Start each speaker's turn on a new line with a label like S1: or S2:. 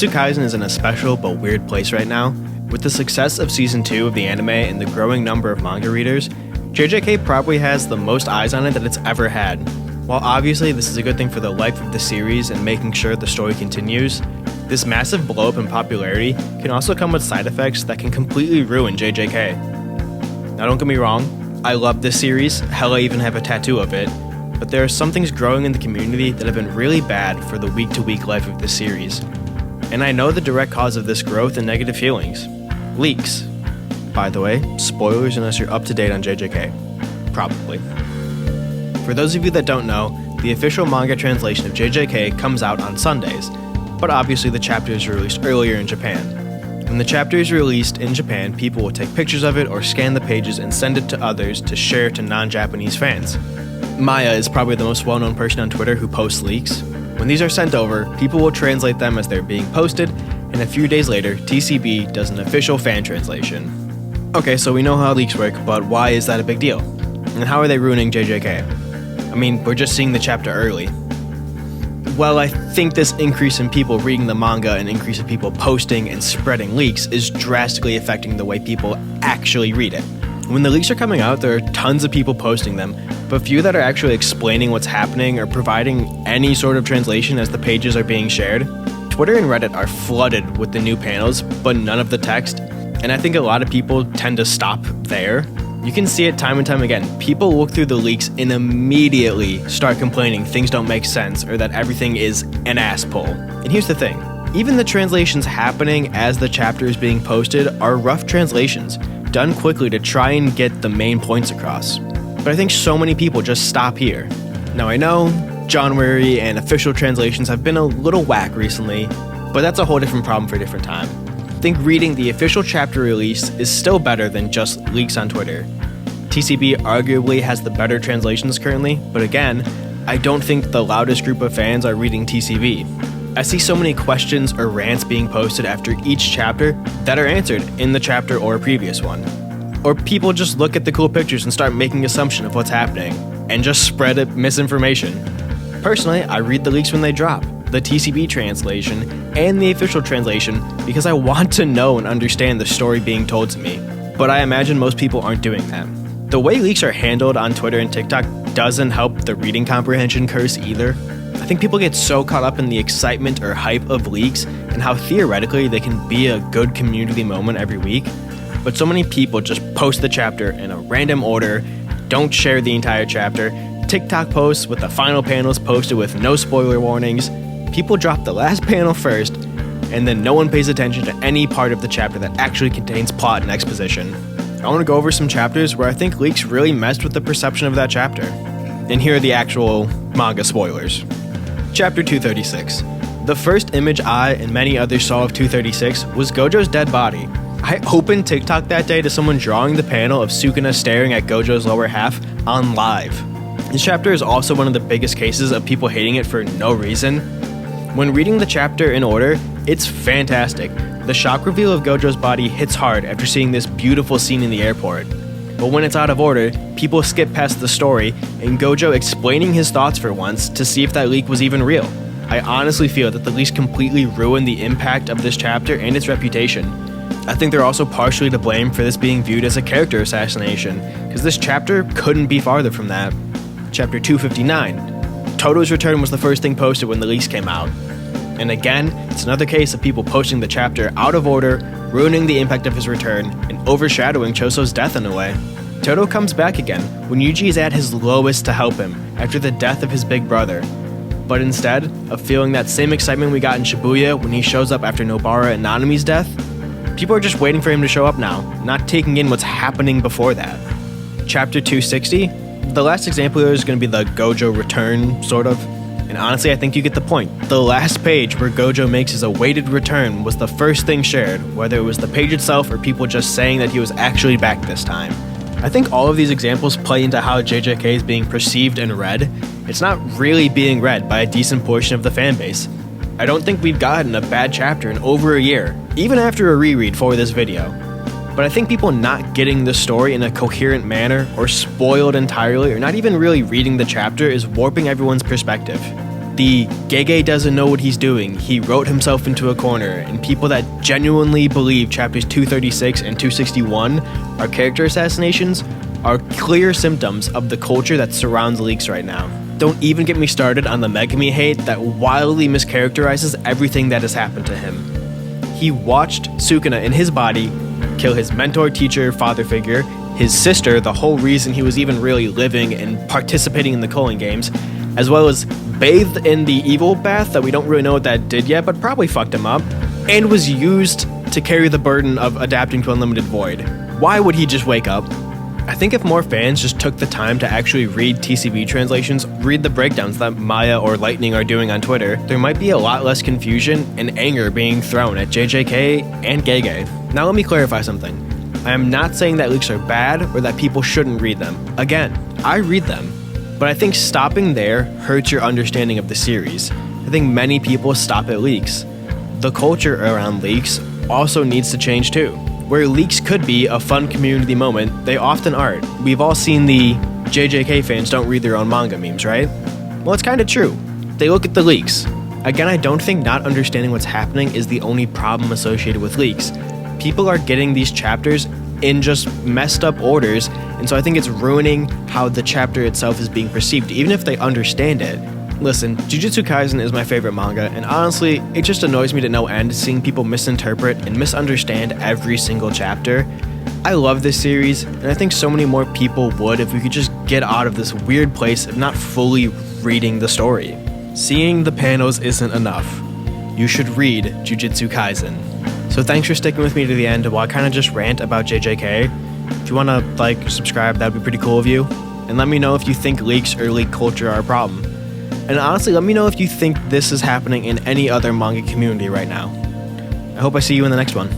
S1: Jujutsu Kaisen is in a special but weird place right now. With the success of Season 2 of the anime and the growing number of manga readers, JJK probably has the most eyes on it that it's ever had. While obviously this is a good thing for the life of the series and making sure the story continues, this massive blow-up in popularity can also come with side effects that can completely ruin JJK. Now don't get me wrong, I love this series, hell I even have a tattoo of it, but there are some things growing in the community that have been really bad for the week-to-week life of this series. And I know the direct cause of this growth and negative feelings. Leaks. By the way, spoilers unless you're up to date on JJK. Probably. For those of you that don't know, the official manga translation of JJK comes out on Sundays, but obviously the chapter is released earlier in Japan. When the chapter is released in Japan, people will take pictures of it or scan the pages and send it to others to share to non-Japanese fans. Maya is probably the most well-known person on Twitter who posts leaks. When these are sent over, people will translate them as they're being posted, and a few days later, TCB does an official fan translation. Okay, so we know how leaks work, but why is that a big deal? And how are they ruining JJK? I mean, we're just seeing the chapter early. Well, I think this increase in people reading the manga and increase of people posting and spreading leaks is drastically affecting the way people actually read it. When the leaks are coming out, there are tons of people posting them, but few that are actually explaining what's happening or providing any sort of translation as the pages are being shared. Twitter and Reddit are flooded with the new panels, but none of the text, and I think a lot of people tend to stop there. You can see it time and time again. People look through the leaks and immediately start complaining things don't make sense or that everything is an ass pull. And here's the thing, even the translations happening as the chapter is being posted are rough translations, done quickly to try and get the main points across. But I think so many people just stop here. Now I know genre and official translations have been a little whack recently, but that's a whole different problem for a different time. I think reading the official chapter release is still better than just leaks on Twitter. TCB arguably has the better translations currently, but again, I don't think the loudest group of fans are reading TCB. I see so many questions or rants being posted after each chapter that are answered in the chapter or a previous one. Or people just look at the cool pictures and start making assumption of what's happening, and just spread misinformation. Personally, I read the leaks when they drop, the TCB translation, and the official translation because I want to know and understand the story being told to me. But I imagine most people aren't doing that. The way leaks are handled on Twitter and TikTok doesn't help the reading comprehension curse either. I think people get so caught up in the excitement or hype of leaks and how theoretically they can be a good community moment every week, but so many people just post the chapter in a random order, don't share the entire chapter, TikTok posts with the final panels posted with no spoiler warnings, people drop the last panel first, and then no one pays attention to any part of the chapter that actually contains plot and exposition. I want to go over some chapters where I think leaks really messed with the perception of that chapter. And here are the actual manga spoilers. Chapter 236. The first image I and many others saw of 236 was Gojo's dead body. I opened TikTok that day to someone drawing the panel of Sukuna staring at Gojo's lower half on live. This chapter is also one of the biggest cases of people hating it for no reason. When reading the chapter in order, it's fantastic. The shock reveal of Gojo's body hits hard after seeing this beautiful scene in the airport. But when it's out of order, people skip past the story and Gojo explaining his thoughts for once to see if that leak was even real. I honestly feel that the leaks completely ruined the impact of this chapter and its reputation. I think they're also partially to blame for this being viewed as a character assassination, because this chapter couldn't be farther from that. Chapter 259. Toto's return was the first thing posted when the leaks came out. And again, it's another case of people posting the chapter out of order, ruining the impact of his return, and overshadowing Choso's death in a way. Toto comes back again when Yuji is at his lowest to help him after the death of his big brother. But instead of feeling that same excitement we got in Shibuya when he shows up after Nobara and Nanami's death, people are just waiting for him to show up now, not taking in what's happening before that. Chapter 260? The last example here is going to be the Gojo return, sort of. And honestly, I think you get the point. The last page where Gojo makes his awaited return was the first thing shared, whether it was the page itself or people just saying that he was actually back this time. I think all of these examples play into how JJK is being perceived and read. It's not really being read by a decent portion of the fanbase. I don't think we've gotten a bad chapter in over a year, even after a reread for this video. But I think people not getting the story in a coherent manner or spoiled entirely or not even really reading the chapter is warping everyone's perspective. the Gege doesn't know what he's doing, he wrote himself into a corner, and people that genuinely believe chapters 236 and 261 are character assassinations are clear symptoms of the culture that surrounds leaks right now. Don't even get me started on the Megami hate that wildly mischaracterizes everything that has happened to him. He watched Sukuna in his body kill his mentor, teacher, father figure, his sister, the whole reason he was even really living and participating in the Culling games, as well as bathed in the evil bath that we don't really know what that did yet, but probably fucked him up, and was used to carry the burden of adapting to Unlimited Void. Why would he just wake up? I think if more fans just took the time to actually read TCB translations, read the breakdowns that Maya or Lightning are doing on Twitter, there might be a lot less confusion and anger being thrown at JJK and Gege. Now let me clarify something. I am not saying that leaks are bad or that people shouldn't read them. Again, I read them, but I think stopping there hurts your understanding of the series. I think many people stop at leaks. The culture around leaks also needs to change too. Where leaks could be a fun community moment, they often aren't. We've all seen the JJK fans don't read their own manga memes, right? Well, it's kind of true. They look at the leaks. Again, I don't think not understanding what's happening is the only problem associated with leaks. People are getting these chapters in just messed up orders, and so I think it's ruining how the chapter itself is being perceived, even if they understand it. Listen, Jujutsu Kaisen is my favorite manga, and honestly, it just annoys me to no end seeing people misinterpret and misunderstand every single chapter. I love this series, and I think so many more people would if we could just get out of this weird place of not fully reading the story. Seeing the panels isn't enough. You should read Jujutsu Kaisen. So thanks for sticking with me to the end while I kind of just rant about JJK. If you want to like, subscribe, that would be pretty cool of you. And let me know if you think leaks or leak culture are a problem. And honestly, let me know if you think this is happening in any other manga community right now. I hope I see you in the next one.